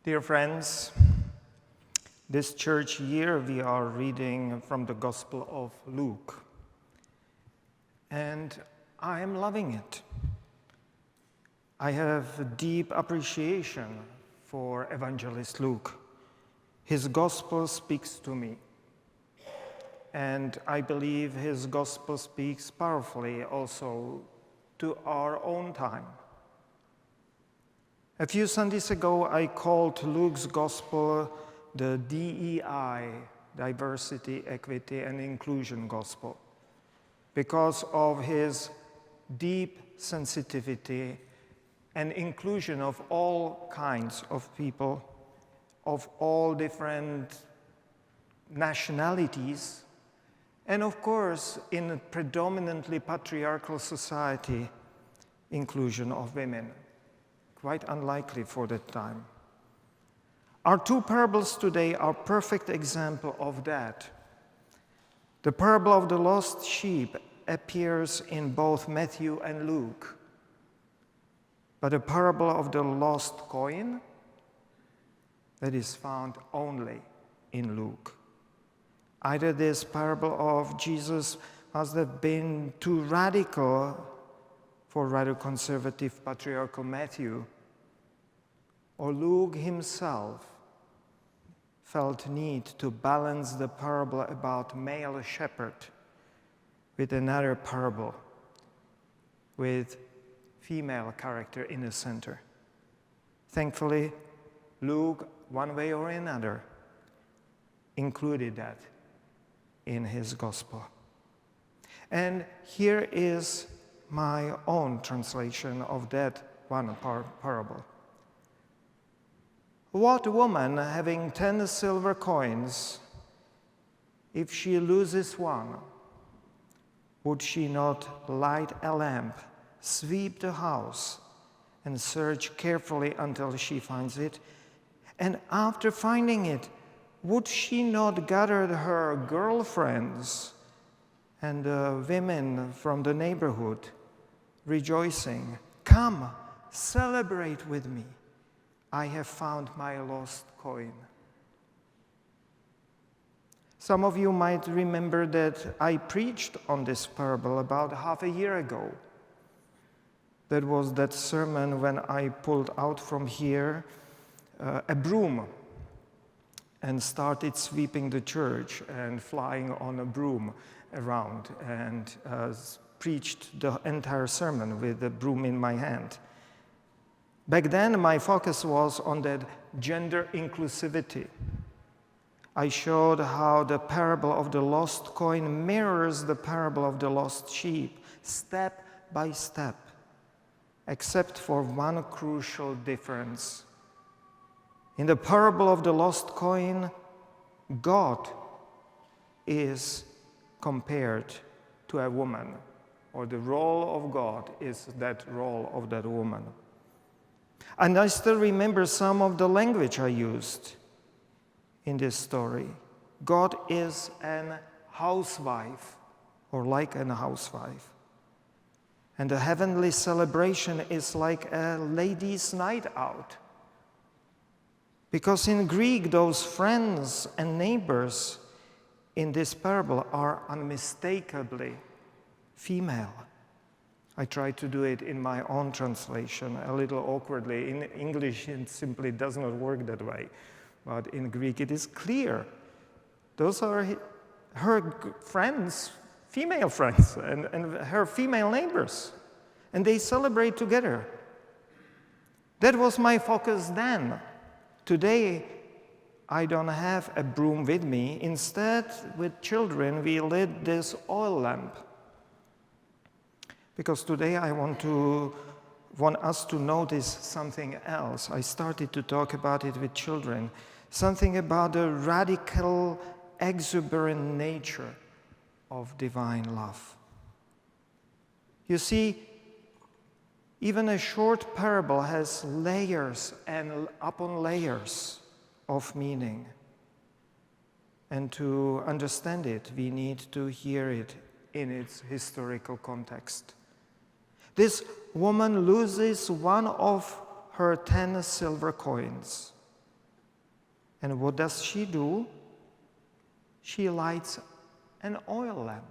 Dear friends, this church year we are reading from the Gospel of Luke, and I am loving it. I have a deep appreciation for Evangelist Luke. His Gospel speaks to me, and I believe his Gospel speaks powerfully also to our own time. A few Sundays ago, I called Luke's Gospel the DEI, Diversity, Equity, and Inclusion Gospel, because of his deep sensitivity and inclusion of all kinds of people, of all different nationalities, and of course, in a predominantly patriarchal society, inclusion of women. Quite unlikely for that time. Our two parables today are perfect example of that. The parable of the lost sheep appears in both Matthew and Luke, but the parable of the lost coin, that is found only in Luke. Either this parable of Jesus must have been too radical for rather conservative patriarchal Matthew, or Luke himself felt need to balance the parable about male shepherd with another parable with female character in the center. Thankfully, Luke, one way or another, included that in his gospel. And here is my own translation of that one parable. What woman having 10 silver coins, if she loses one, would she not light a lamp, sweep the house, and search carefully until she finds it? And after finding it, would she not gather her girlfriends and the women from the neighborhood, rejoicing, "Come, celebrate with me. I have found my lost coin." Some of you might remember that I preached on this parable about half a year ago. That was that sermon when I pulled out from here a broom and started sweeping the church and flying on a broom around and preached the entire sermon with the broom in my hand. Back then, my focus was on that gender inclusivity. I showed how the parable of the lost coin mirrors the parable of the lost sheep, step by step, except for one crucial difference. In the parable of the lost coin, God is compared to a woman, or the role of God is that role of that woman. And I still remember some of the language I used in this story. God is an housewife, or like a housewife. And the heavenly celebration is like a ladies' night out. Because in Greek, those friends and neighbors in this parable are unmistakably female. I tried to do it in my own translation, a little awkwardly. In English, it simply does not work that way. But in Greek, it is clear. Those are her friends, female friends, and her female neighbors. And they celebrate together. That was my focus then. Today, I don't have a broom with me. Instead, with children, we lit this oil lamp. Because today I want us to notice something else. I started to talk about it with children. Something about the radical, exuberant nature of divine love. You see, even a short parable has layers and upon layers of meaning. And to understand it, we need to hear it in its historical context. This woman loses one of her 10 silver coins. And what does she do? She lights an oil lamp.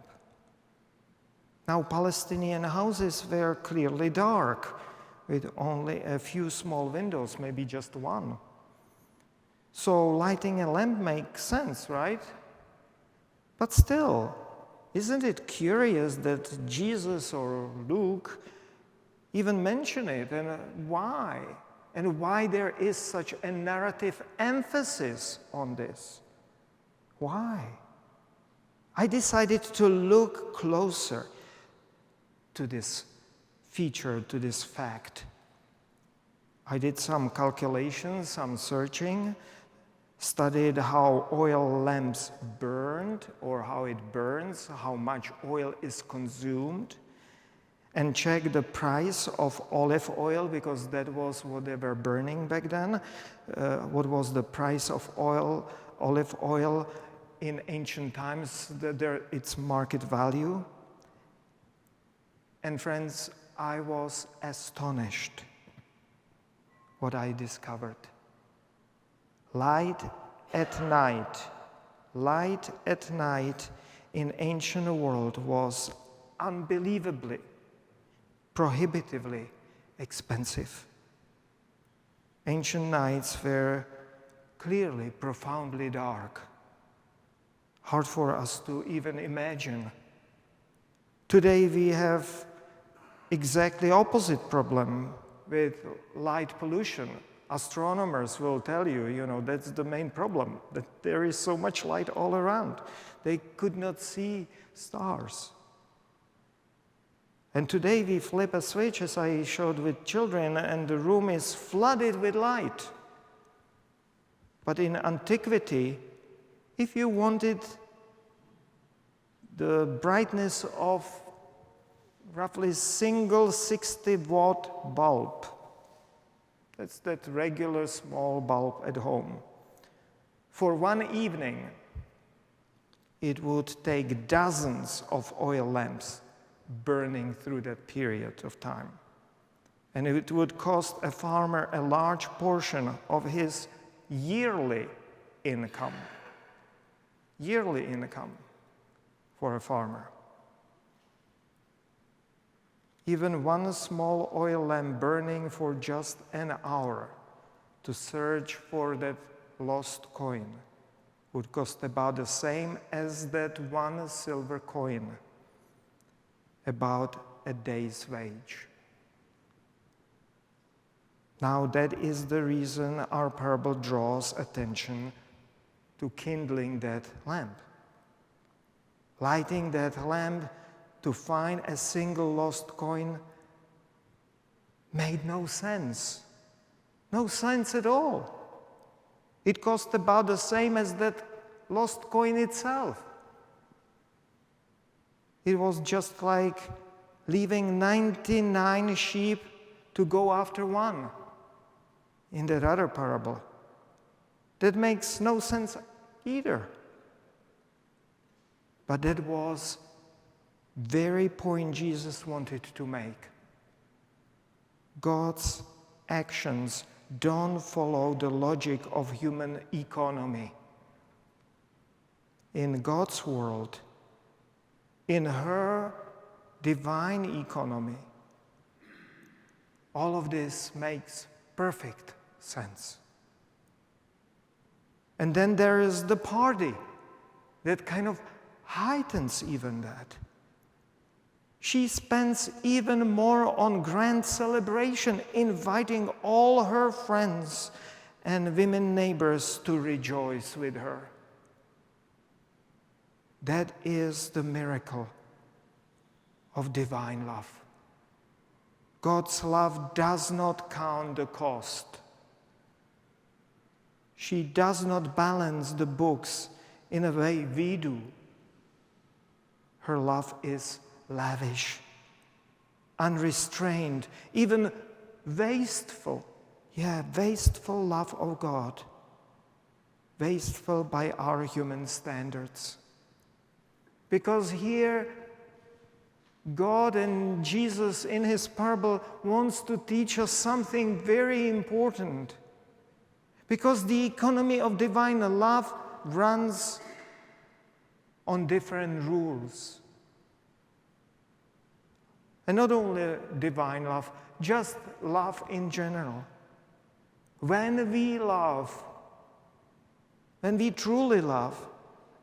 Now, Palestinian houses were clearly dark, with only a few small windows, maybe just one. So lighting a lamp makes sense, right? But still, isn't it curious that Jesus or Luke even mention it, and why? And why there is such a narrative emphasis on this? Why? I decided to look closer to this feature, to this fact. I did some calculations, some searching, studied how oil lamps burned or how it burns, how much oil is consumed, and checked the price of olive oil, because that was what they were burning back then. What was the price of olive oil in ancient times, its market value? And friends, I was astonished what I discovered. Light at night in ancient world was unbelievably, prohibitively expensive. Ancient nights were clearly profoundly dark, hard for us to even imagine. Today we have exactly opposite problem with light pollution. Astronomers will tell you, that's the main problem, that there is so much light all around. They could not see stars. And today we flip a switch, as I showed with children, and the room is flooded with light. But in antiquity, if you wanted the brightness of roughly single 60-watt bulb, that's that regular small bulb at home, for one evening, it would take dozens of oil lamps burning through that period of time. And it would cost a farmer a large portion of his yearly income. Yearly income for a farmer. Even one small oil lamp burning for just an hour to search for that lost coin would cost about the same as that one silver coin, about a day's wage. Now that is the reason our parable draws attention to kindling that lamp. Lighting that lamp to find a single lost coin made no sense. No sense at all. It cost about the same as that lost coin itself. It was just like leaving 99 sheep to go after one in that other parable. That makes no sense either. But that was very point Jesus wanted to make. God's actions don't follow the logic of human economy. In God's world, in her divine economy, all of this makes perfect sense. And then there is the party that kind of heightens even that. She spends even more on grand celebration, inviting all her friends and women neighbors to rejoice with her. That is the miracle of divine love. God's love does not count the cost. She does not balance the books in a way we do. Her love is lavish, unrestrained, even wasteful. Wasteful love of God. Wasteful by our human standards. Because here, God and Jesus in his parable wants to teach us something very important. Because the economy of divine love runs on different rules. And not only divine love, just love in general. When we love, when we truly love,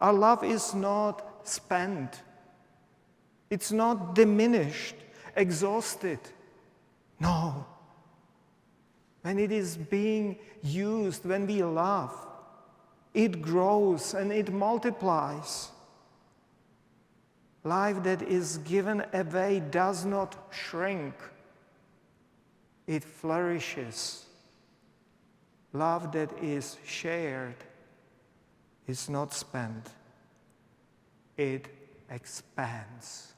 our love is not spent. It's not diminished, exhausted. No. When it is being used, when we love, it grows and it multiplies. Life that is given away does not shrink. It flourishes. Love that is shared is not spent. It expands.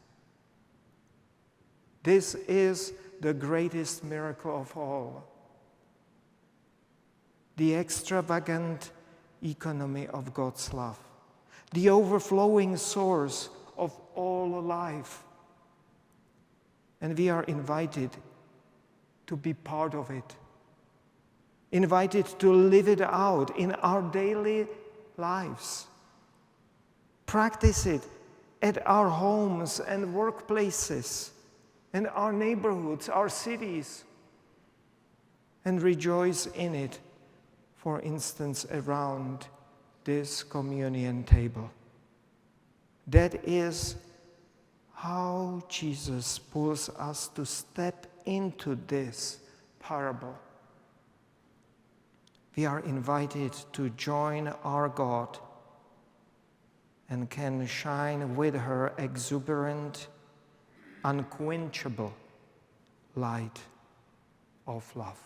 This is the greatest miracle of all. The extravagant economy of God's love. The overflowing source of all life. And we are invited to be part of it. Invited to live it out in our daily lives. Practice it at our homes and workplaces, and our neighborhoods, our cities, and rejoice in it, for instance, around this communion table. That is how Jesus pulls us to step into this parable. We are invited to join our God and can shine with her exuberant, unquenchable light of love.